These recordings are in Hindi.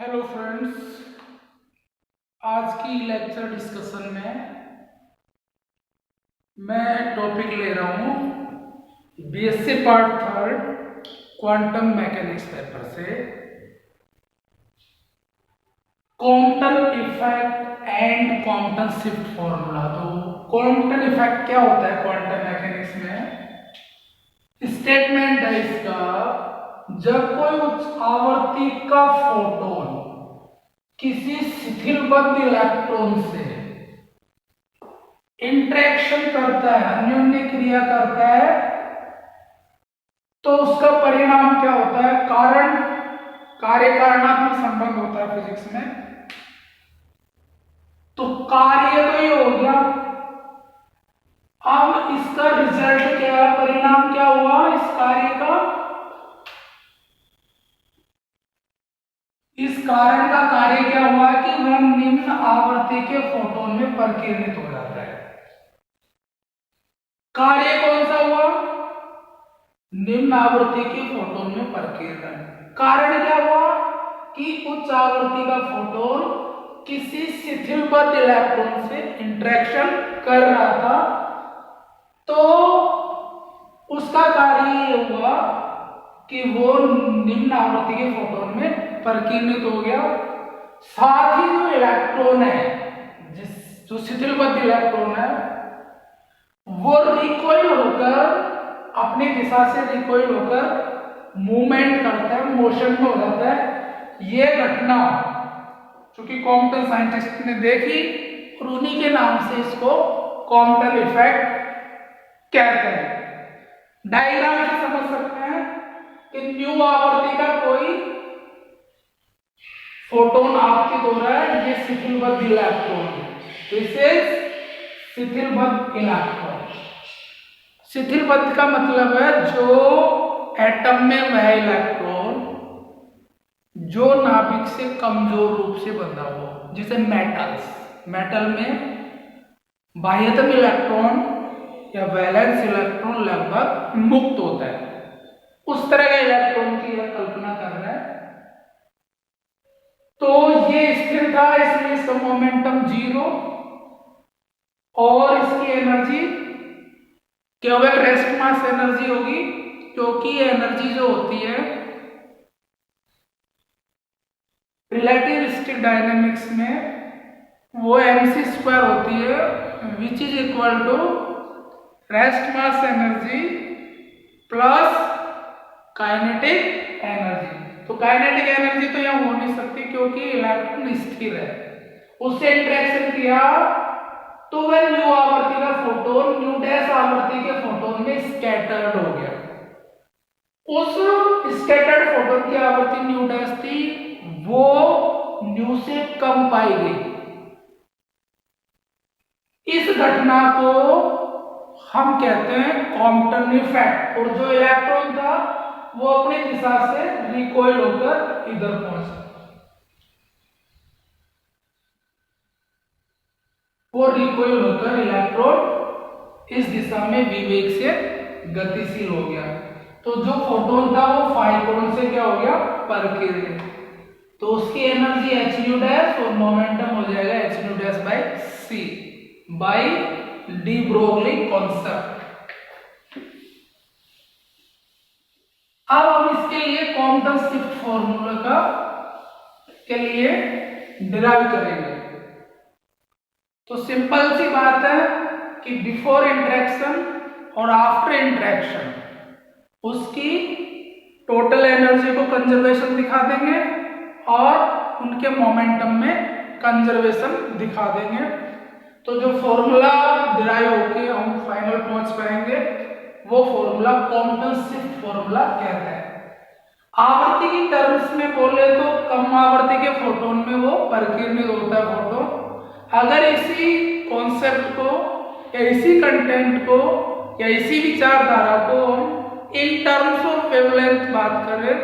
हेलो फ्रेंड्स, आज की लेक्चर डिस्कशन में मैं टॉपिक ले रहा हूँ BSc part third quantum mechanics paper से Compton effect and quantum shift formula. तो क्वांटम इफेक्ट क्या होता है क्वांटम मैकेनिक्स में? स्टेटमेंट है इसका, जब कोई उच्च आवर्ती का फोटोन किसी शिथिलबद्ध इलेक्ट्रॉन से इंटरेक्शन करता है, अन्योन्य क्रिया करता है, तो उसका परिणाम क्या होता है? कारण कार्य कारणात्मक संबंध होता है फिजिक्स में। तो कार्य तो ये हो गया, अब इसका रिजल्ट क्या है, परिणाम क्या हुआ इस कार्य का? इस कारण का कार्य क्या हुआ कि वह निम्न आवर्ती के फोटोन में परिकीर्णित हो जाता है। कार्य कौन सा हुआ? निम्न आवृत्ति के फोटोन में परिकीर्णन। कारण क्या हुआ कि उच्च आवृत्ति का फोटोन किसी शिथिलबद्ध इलेक्ट्रॉन से इंटरेक्शन कर रहा था, तो उसका कार्य ये हुआ कि वो निम्न आवृत्ति के फोटोन में परिकीर्णित हो गया। साथ ही जो इलेक्ट्रॉन है, जो शिथिलबद्ध इलेक्ट्रॉन है, वो रिकॉइल होकर अपनी दिशा से रिकॉइल होकर मूवमेंट करता है, मोशन में हो जाता है। ये घटना चूंकि कॉम्पटन साइंटिस्ट ने देखी और उन्हीं के नाम से इसको कॉम्पटन इफेक्ट कहते हैं। डायग्राम से समझ सकते हैं कि न्यू आवर्ती का कोई फोटोन आपतित हो रहा है, ये शिथिलबद्ध इलेक्ट्रॉन है। दिस इज शिथिलबद्ध इलेक्ट्रॉन। शिथिलबद्ध का मतलब है जो एटम में वह इलेक्ट्रॉन जो नाभिक से कमजोर रूप से बंधा हो, जैसे मेटल में बाह्यतम इलेक्ट्रॉन या वैलेंस इलेक्ट्रॉन लगभग मुक्त होता है, उस तरह के इलेक्ट्रॉन की यह कल्पना कर रहा है। तो ये स्थिर था, इसलिए इसका मोमेंटम 0 और इसकी एनर्जी केवल रेस्ट मास एनर्जी होगी, क्योंकि एनर्जी जो होती है रिलेटिविस्टिक डायनेमिक्स में वो mc² होती है, which is equal to rest mass energy plus kinetic energy. तो काइनेटिक एनर्जी तो यहां हो नहीं सकती क्योंकि इलेक्ट्रॉन स्थिर है, उससे इंटरेक्शन किया तो वह न्यू आवर्ती का फोटोन न्यू डैश आवर्ती के फोटोन में स्कैटर्ड हो गया। उस स्कैटर्ड फोटोन की आवर्ती न्यू डैश थी, वो न्यू से कम पाई गई। इस घटना को हम कहते हैं कॉम्पटन इफेक्ट। और जो इलेक्ट्रॉन था वो अपनी दिशा से रिकॉइल होकर इधर पहुंचा, वो रिकॉइल होकर इलेक्ट्रॉन इस दिशा में विवेक से गतिशील हो गया। तो जो फोटोन था वो फाइटोन से क्या हो गया? परिकीर्णित। तो उसकी एनर्जी hν डैश और मोमेंटम हो जाएगा hν dash by c by de Broglie concept. अब हम इसके लिए कॉम्पटन शिफ्ट फॉर्मूला के लिए डिराइव करेंगे। तो सिंपल सी बात है कि बिफोर इंटरेक्शन और आफ्टर इंटरेक्शन उसकी टोटल एनर्जी को कंजर्वेशन दिखा देंगे और उनके मोमेंटम में कंजर्वेशन दिखा देंगे। तो जो फॉर्मूला डिराइव होके हम फाइनल पहुंच पाएंगे वो फॉर्मूला कॉम्पटन शिफ्ट फॉर्मूला कहते हैं। आवर्ती की टर्म्स में बोले तो कम आवर्ती के फोटोन में वो परिकीर्णित होता है फोटोन। अगर इसी कॉन्सेप्ट को या इसी कंटेंट को या इसी विचारधारा को हम इन टर्म्स ऑफ वेवलेंथ बात करें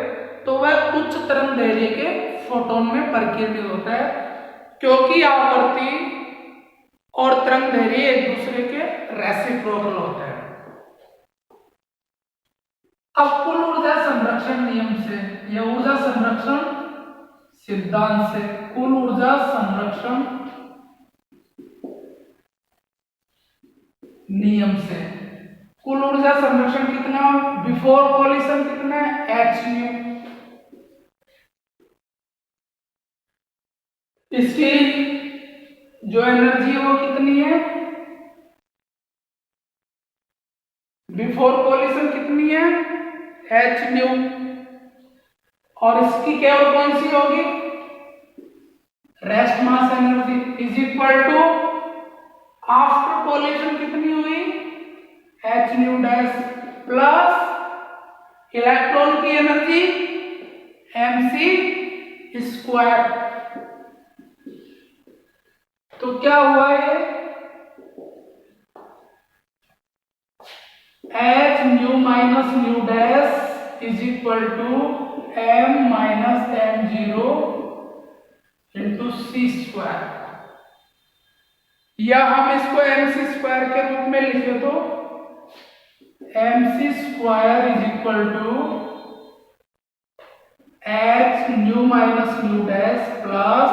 तो वह उच्च तरंग दैर्ध्य के फोटोन में परिकीर्णित होता है, क्योंकि आवर्ती और तरंग दैर्ध्य एक दूसरे के रेसिप्रोकल होते हैं। अब कुल ऊर्जा संरक्षण नियम से या ऊर्जा संरक्षण सिद्धांत से, कुल ऊर्जा संरक्षण नियम से। कुल ऊर्जा संरक्षण कितना, बिफोर कॉलिशन कितना है, एच न्यू। इसकी जो एनर्जी है वो कितनी है, बिफोर कॉलिशन कितनी है, एच न्यू। और इसकी केवल कौन सी होगी, rest mass energy is equal to after collision कितनी हुई, h new dash plus electron की एनर्जी mc स्क्वायर। तो क्या हुआ ये, h nu minus nu dash is equal to m minus m zero into c square, या हम इसको mc स्क्वायर के रूप में लिखे तो mc square is equal to H nu minus nu dash plus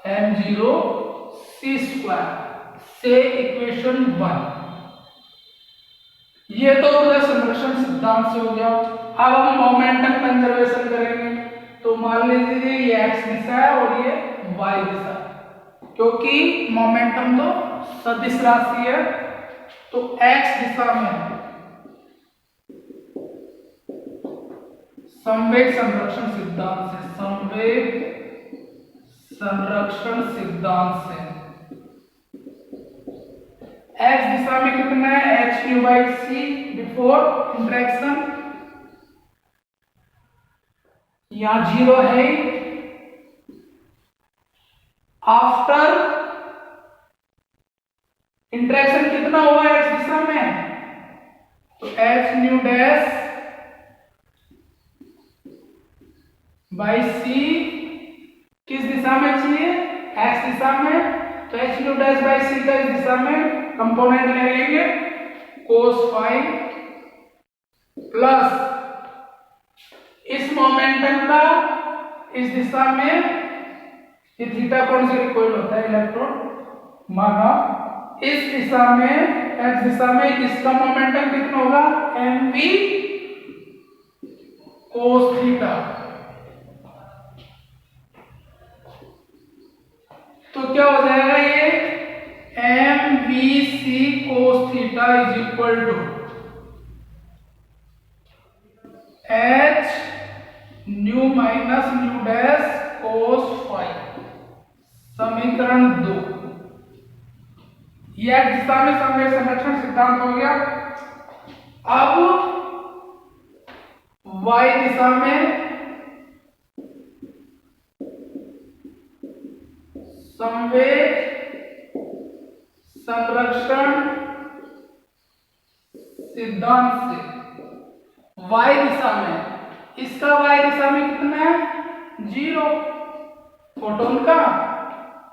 m zero c square से इक्वेशन 1। ये तो ऊर्जा संरक्षण सिद्धांत से हो गया। अब हम मोमेंटम कंजर्वेशन करेंगे। तो मान लीजिए ये x दिशा है और ये y दिशा, क्योंकि मोमेंटम तो सदिश राशि है। तो x दिशा में संवेग संरक्षण सिद्धांत से, संवेग संरक्षण सिद्धांत से x दिशा में कितना है, h q by c before interaction, यहां जीरो है। आफ्टर इंटरेक्शन कितना हुआ x दिशा में, तो H new dash by c किस दिशा में चाहिए, x दिशा में। तो एच न्यू डैश बाई सी का इस दिशा में कंपोनेंट ले लेंगे कोस फाइव प्लस इस मोमेंटम का इस दिशा में, ये थीटा कोण से रिकॉइल होता है इलेक्ट्रॉन, माना इस दिशा में x दिशा में इसका मोमेंटम कितना होगा, mv कोस थीटा। तो क्या हो जाएगा ये, mvc cos theta is equal to h nu minus nu dash cos five, समीकरण 2। यह दिशा में संवेग संरक्षण सिद्धांत हो गया। अब y दिशा में संवेग संरक्षण सिद्धांत से y दिशा में, इसका y दिशा में कितना है, जीरो फोटोन का,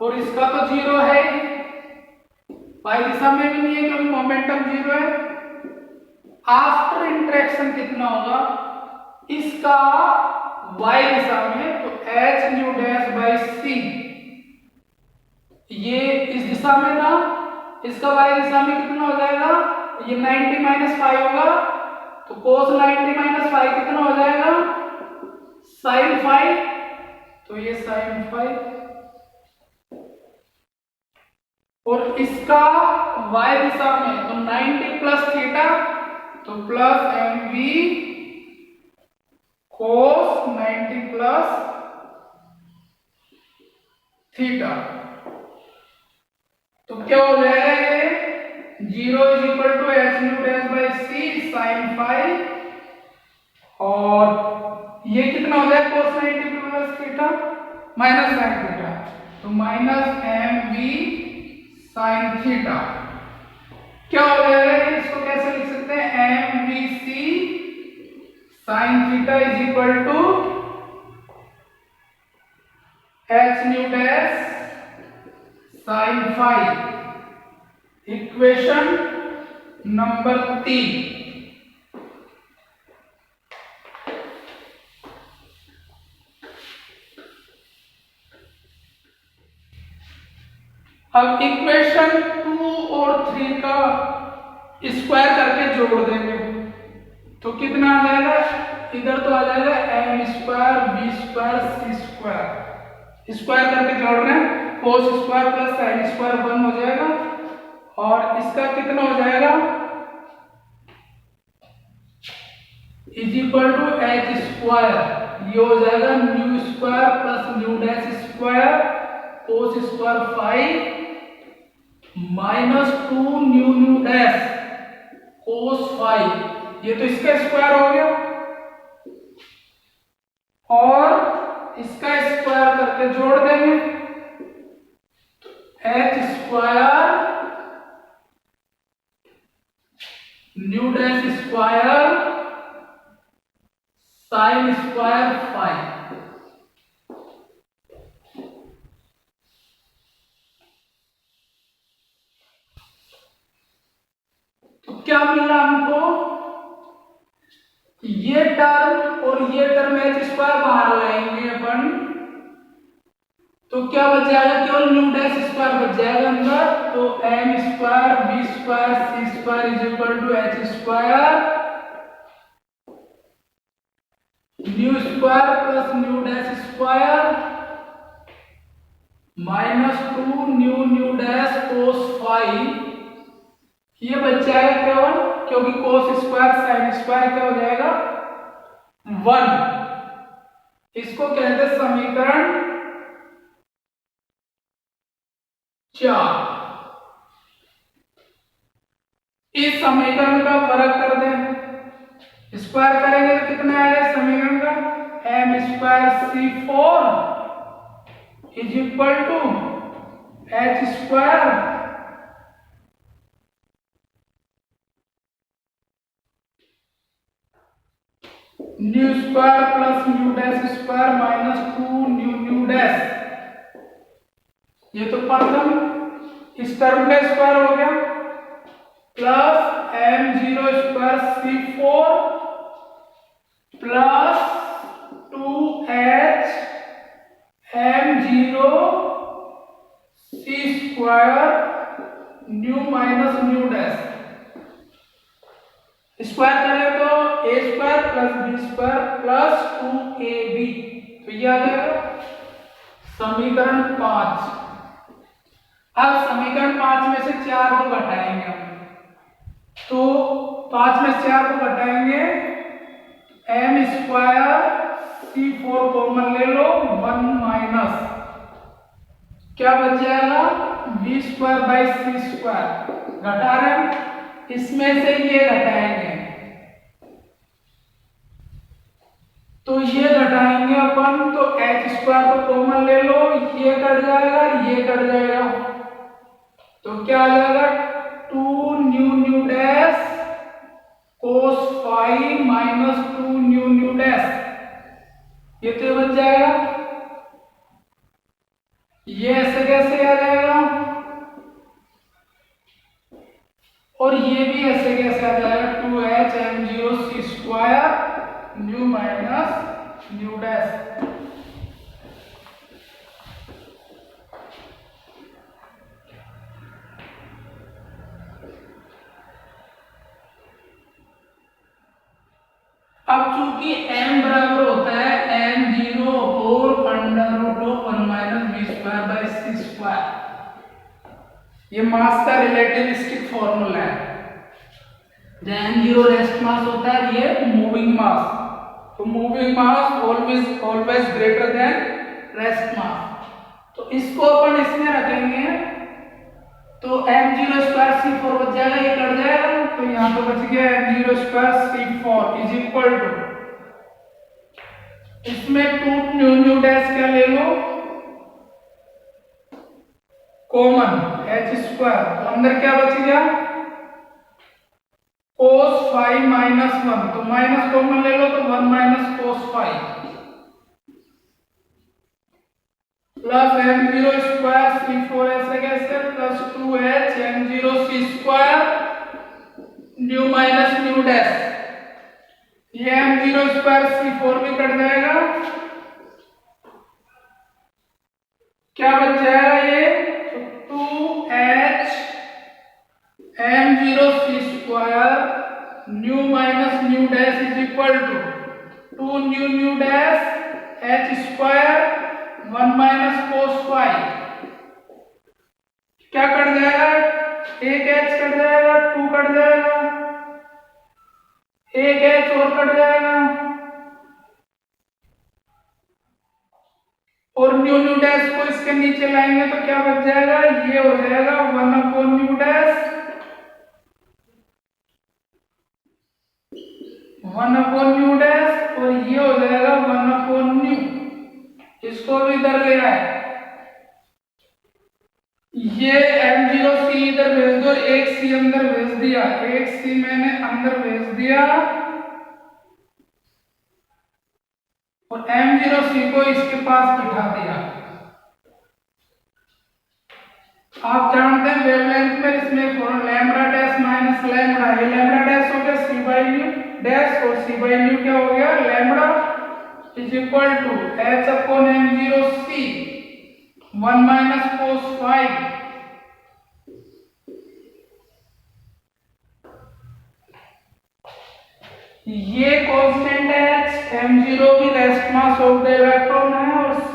और इसका तो जीरो है, y दिशा में भी नहीं है क्योंकि मोमेंटम जीरो है। आफ्टर इंटरेक्शन कितना होगा इसका y दिशा में, तो h न्यू डैश बाई सी, ये इस दिशा में था, इसका y दिशा में कितना हो जाएगा, ये 90 माइनस 5 होगा, तो cos 90 माइनस 5 कितना हो जाएगा, sin 5, तो ये sin 5, और इसका y दिशा में तो 90 प्लस थीटा, तो plus mv cos 90 plus theta. तो क्या हो जाएगा ये, zero is equal to H new dash by C sine 5, और ये कितना हो जाएगा, cos 90 plus theta minus sine theta, तो minus M V sine theta. क्या हो जाएगा, इसको कैसे लिख सकते हैं, M V C sine theta is equal to H new dash sine 5, equation number 3। अब इक्वेशन 2 और 3 का स्क्वायर करके जोड़ देंगे तो कितना आ जाएगा, इधर तो आ जाएगा m square b square c square, square करके जोड़ रहे हैं, cos square plus sin square 1 हो जाएगा और इसका कितना हो जाएगा is equal to h square, ये हो जाएगा nu square plus nu dash square cos square 5 minus 2 nu nu dash cos 5, ये तो इसका स्क्वायर हो गया और इसका स्क्वायर करके जोड़ देंगे h square new dash square sine square 5, तो क्या मिला हमको, ये टर्म और ये टर्म h स्क्वायर बाहर लाएंगे अपन तो क्या बच जाएगा, केवल न्यू डैश स्क्वायर बच जाएगा अंदर, तो m square b square c square is equal to h square nu square plus nu dash square minus 2 nu nu dash cos 5, ये बच जाएगा केवल, क्योंकि cos स्क्वायर साइन स्क्वायर क्या हो जाएगा 1, इसको कहते हैं समीकरण 4। इस समीकरण का फर्क कर दें, स्क्वायर करेंगे तो कितना आएगा समीकरण का, m square c4 is equal to h square nu square plus nu dash square minus 2 nu nu dash, ये तो प्रथम इस टर्म का स्क्वायर हो गया plus m0 square c4 plus 2h m0 c square nu minus nu dash, square करें तो a square plus b square plus 2ab, तो ये आ जाएगा समीकरण 5। अब समीकरण 5 में से 4 को घटाएंगे हम, तो 5 में से 4 को घटाएंगे m स्क्वायर c4 कॉमन ले लो 1 माइनस क्या बच जाएगा b square by c square, घटा रहे हैं इसमें से ये घटाएंगे तो ये घटाएंगे अपन, तो h स्क्वायर को कॉमन ले लो, ये कट जाएगा ये कट जाएगा, तो क्या आ जाएगा 2 nu nu dash cos 5 minus 2 nu nu dash, ये तो बच जाएगा, ये ऐसे कैसे आ जाएगा और ये भी ऐसे कैसे आ जाएगा 2h m0 c square nu minus nu dash, अब चूंकि m बराबर होता है m0 whole under root of 1 minus b square by c square, ये मास का रिलेटिविस्टिक फॉर्मूला है, जहां m0 रेस्ट मास होता है ये मूविंग मास, तो moving mass always greater than rest mass, तो इसको अपन इसमें रखेंगे तो m0 स्क्वायर c4 बच जाएगा, ये कट जाएगा, तो यहाँ पे बच गया m0 square c4 is equal to, इसमें 2 न्यू न्यू डैश क्या ले लो कॉमन h स्क्वायर, तो अंदर क्या बच गया cos 5 माइनस 1, तो माइनस कॉमन ले लो तो 1 minus cos 5 plus m0 square c4 ऐसे कैसे plus 2h m0 c square nu minus nu dash, ये m0 स्क्वायर c4 भी कट जाएगा, क्या बच जाएगा ये 2 m0c square nu minus nu dash is equal to 2 nu nu dash h square 1 minus cos phi. क्या कट जाएगा? एक h कट जाएगा, 2 कट जाएगा, एक h और कट जाएगा और न्यू न्यू डैश को इसके नीचे लाएंगे तो क्या बच जाएगा? ये हो जाएगा 1 upon new dash 1 upon new dash और ये हो जाएगा 1 अपॉन न्यू। इसको भी इधर ले आए, ये m0c इधर भेज दो, एक c अंदर भेज दिया, एक c मैंने अंदर भेज दिया और m0c को इसके पास बिठा दिया। आप जानते हैं वेवलेंथ में इसमें लैम्बडा डैश माइनस लैम्बडा, ये लैम्बडा डैश हो गया c बाई न्यू डैश और c बाई न्यू क्या हो गया? Lambda is equal to h upon m0c 1 minus cos phi. ये कांस्टेंट h m0 भी rest mass of the electron है और c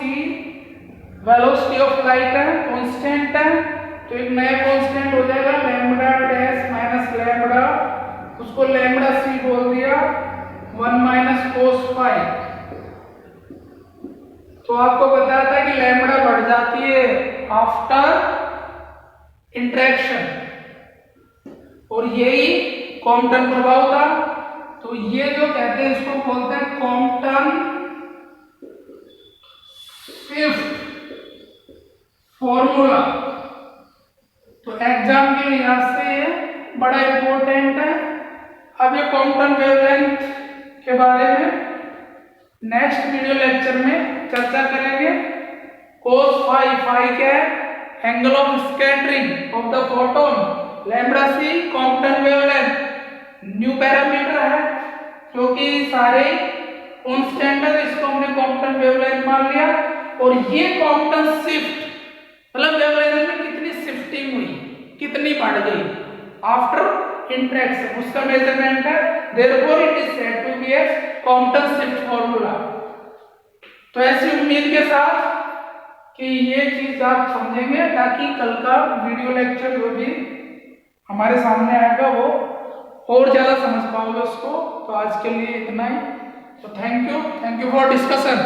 वेलोसिटी ऑफ लाइट है, कांस्टेंट है। तो एक नया कांस्टेंट हो जाएगा लैम्बडा डैश माइनस लैम्बडा, उसको लैम्बडा c बोल दिया 1 माइनस कोस फाई। तो आपको बताया था कि लैम्बडा बढ़ जाती है आफ्टर इंटरेक्शन और यही कॉम्पटन प्रभाव था। तो ये जो कहते हैं इसको बोलते हैं कॉम्पटन शिफ्ट फॉर्मूला। तो एग्जाम के लिहाज से ये बड़ा इंपॉर्टेंट है। अब ये कॉम्पटन वेवलेंथ के बारे में नेक्स्ट वीडियो लेक्चर में चर्चा करेंगे। कोस फाई, फाई क्या है? Angle of scattering of the photon. Lambda c Compton wavelength, new parameter है क्योंकि सारे कांस्टेंट है, इसको हमने कॉम्पटन वेवलेंथ मान लिया। और ये कॉम्पटन शिफ्ट मतलब वेवलेंथ में कितनी शिफ्टिंग हुई, कितनी बढ़ गई आफ्टर इंटरेक्शन, उसका मेजरमेंट है। Therefore it is said to be as Compton shift formula. तो ऐसी उम्मीद के साथ कि ये चीज आप समझेंगे ताकि कल का वीडियो लेक्चर जो भी हमारे सामने आएगा वो और ज्यादा समझ पाओगे उसको। तो आज के लिए इतना ही। तो थैंक यू फॉर डिस्कशन।